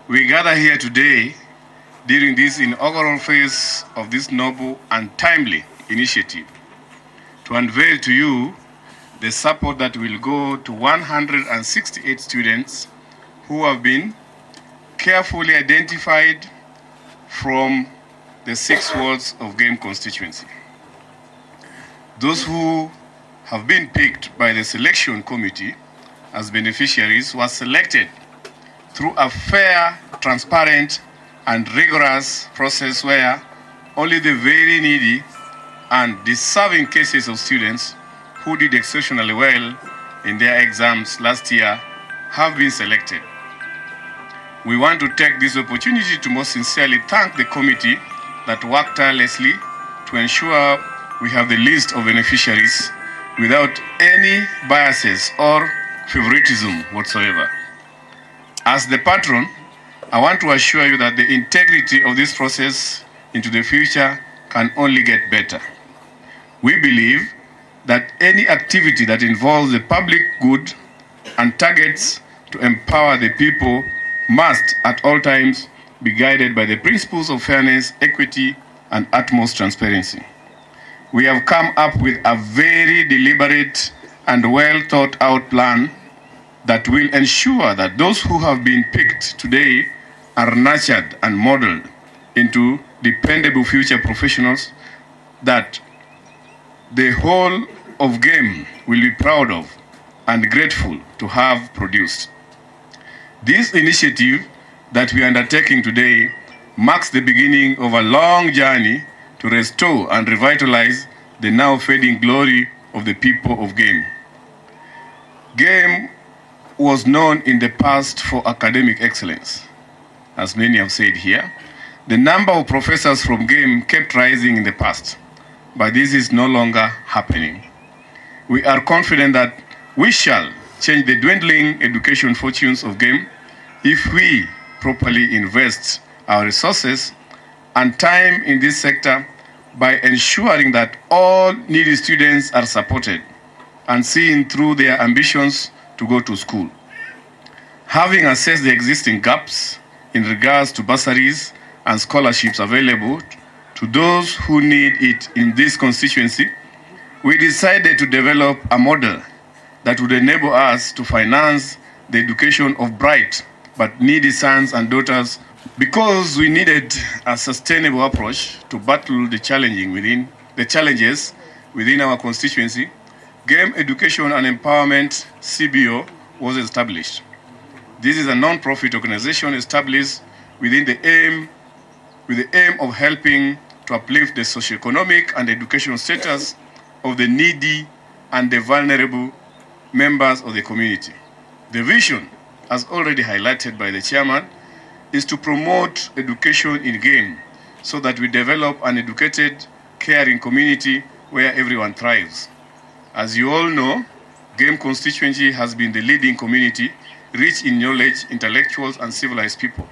We gather here today during this inaugural phase of this noble and timely initiative to unveil to you the support that will go to 168 students who have been carefully identified from the 6 wards of Game Constituency. Those who have been picked by the selection committee as beneficiaries were selected through a fair, transparent, and rigorous process where only the very needy and deserving cases of students who did exceptionally well in their exams last year have been selected. We want to take this opportunity to most sincerely thank the committee that worked tirelessly to ensure we have the list of beneficiaries without any biases or favoritism whatsoever. As the patron, I want to assure you that the integrity of this process into the future can only get better. We believe that any activity that involves the public good and targets to empower the people must at all times be guided by the principles of fairness, equity, and utmost transparency. We have come up with a very deliberate and well thought out plan that will ensure that those who have been picked today are nurtured and modeled into dependable future professionals that the whole of Game will be proud of and grateful to have produced. This initiative that we are undertaking today marks the beginning of a long journey to restore and revitalize the now fading glory of the people of Game. Game was known in the past for academic excellence. As many have said here, the number of professors from Game kept rising in the past, but this is no longer happening. We are confident that we shall change the dwindling education fortunes of Game if we properly invest our resources and time in this sector by ensuring that all needy students are supported and seen through their ambitions to go to school. Having assessed the existing gaps in regards to bursaries and scholarships available to those who need it in this constituency, we decided to develop a model that would enable us to finance the education of bright but needy sons and daughters because we needed a sustainable approach to battle the challenges within our constituency. Game Education and Empowerment CBO was established. This is a non-profit organization established with the aim of helping to uplift the socioeconomic and educational status of the needy and the vulnerable members of the community. The vision, as already highlighted by the chairman, is to promote education in Game so that we develop an educated, caring community where everyone thrives. As you all know, Game constituency has been the leading community, rich in knowledge, intellectuals, and civilized people.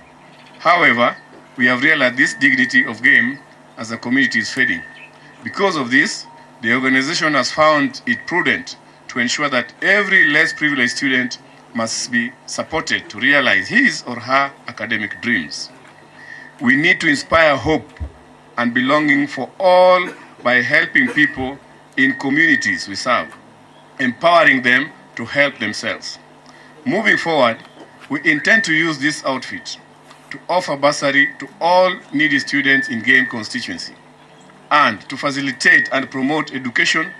However, we have realized this dignity of Game as a community is fading. Because of this, the organization has found it prudent to ensure that every less privileged student must be supported to realize his or her academic dreams. We need to inspire hope and belonging for all by helping people in communities we serve, empowering them to help themselves. Moving forward, we intend to use this outfit to offer bursary to all needy students in Game constituency and to facilitate and promote education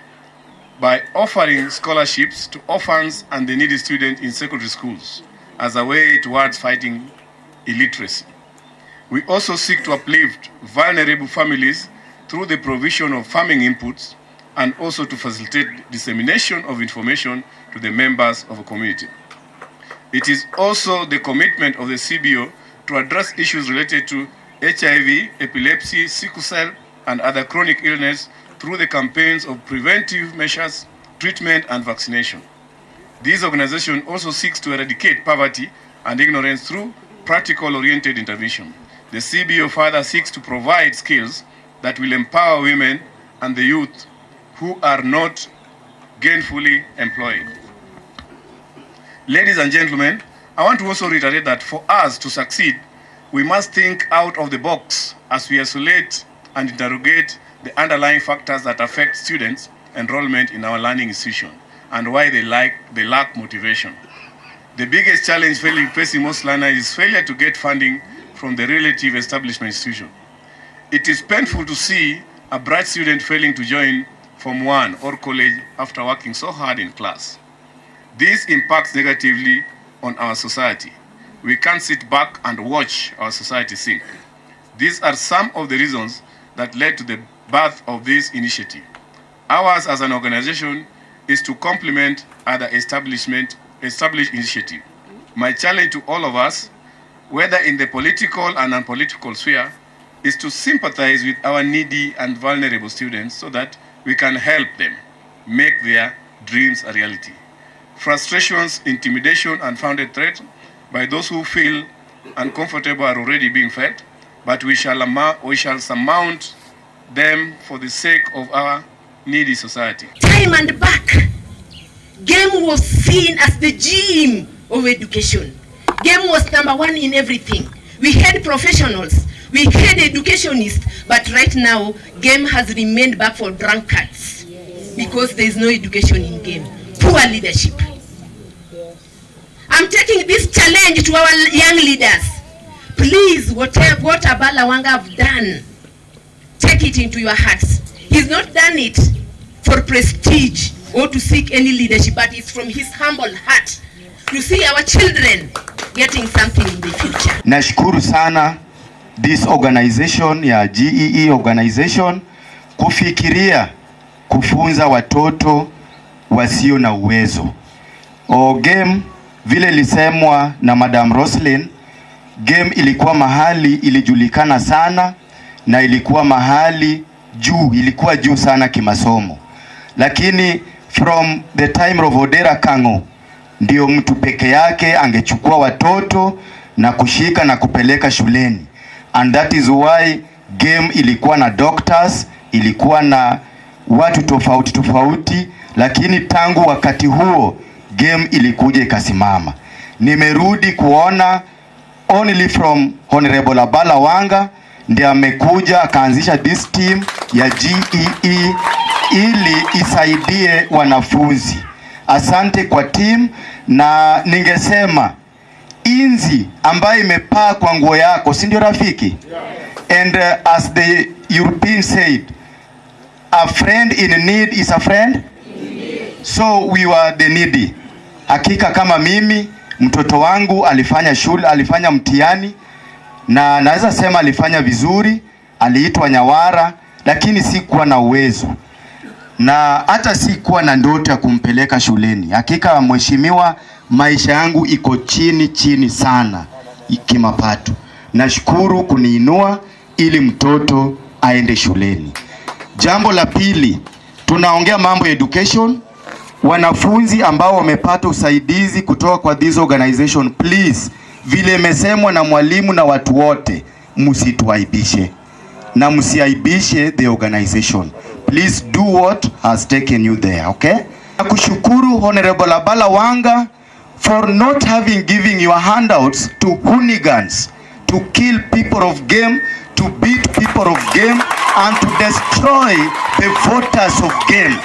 by offering scholarships to orphans and the needy students in secondary schools as a way towards fighting illiteracy. We also seek to uplift vulnerable families through the provision of farming inputs and also to facilitate dissemination of information to the members of a community. It is also the commitment of the CBO to address issues related to HIV, epilepsy, sickle cell, and other chronic illness through the campaigns of preventive measures, treatment, and vaccination. This organization also seeks to eradicate poverty and ignorance through practical-oriented intervention. The CBO further seeks to provide skills that will empower women and the youth who are not gainfully employed. Ladies and gentlemen, I want to also reiterate that for us to succeed, we must think out of the box as we isolate and interrogate the underlying factors that affect students' enrollment in our learning institution and why they lack motivation. The biggest challenge facing most learners is failure to get funding from the relative establishment institution. It is painful to see a bright student failing to join Form 1 or college after working so hard in class. This impacts negatively on our society. We can't sit back and watch our society sink. These are some of the reasons that led to the birth of this initiative. Ours as an organization is to complement other established initiatives. My challenge to all of us, whether in the political and non-political sphere, is to sympathize with our needy and vulnerable students so that we can help them make their dreams a reality. Frustrations, intimidation, and unfounded threats by those who feel uncomfortable are already being felt, but we shall surmount them for the sake of our needy society. Time and back, game was seen as the gym of education. Game was number one in everything. We had professionals, we had educationists, but right now, game has remained back for drunkards because there is no education in game. Poor leadership. I'm taking this challenge to our young leaders. Please, what Abala Wanga have done, take it into your hearts. He's not done it for prestige or to seek any leadership, but it's from his humble heart to see our children getting something in the future. Nashukuru sana this organization ya GEE organization kufikiria kufunza watoto wasio na uwezo. Game vile lisemwa na Madam Roslyn, game ilikuwa mahali ilijulikana sana na ilikuwa mahali ilikuwa juu sana kimasomo. Lakini from the time of Odera Kang'o ndio mtu peke yake angechukua watoto na kushika na kupeleka shuleni. And that is why game ilikuwa na doctors, ilikuwa na watu tofauti, lakini tangu wakati huo game ilikuja ikasimama. Nimerudi kuona only from Honorable Abala Wanga ndiye amekuja akaanzisha this team ya GEE ili isaidie wanafunzi. Asante kwa team, na ningesema inzi ambayo imepaa kwa nguo yako, si ndio rafiki? And as the European said, a friend in need is a friend. So we were the needy. Hakika kama mimi, mtoto wangu alifanya mtihani na naweza sema alifanya vizuri, aliitwa Nyawara, lakini sikuwa na uwezo na hata sikuwa na ndoto ya kumpeleka shuleni. Hakika mheshimiwa, maisha yangu iko chini sana kimapato. Nashukuru kuniinua ili mtoto aende shuleni. Jambo la pili, tunaongea mambo ya education. Wanafunzi ambao wamepata usaidizi kutoka kwa this organization, please, vile mesemwa na mwalimu na watu wote, msituaibishe na msiaibishe the organization. Please do what has taken you there, okay? Nakushukuru Honorable Abala Wanga for not having giving your handouts to hooligans, to kill people of game, to beat people of game, and to destroy the voters of game.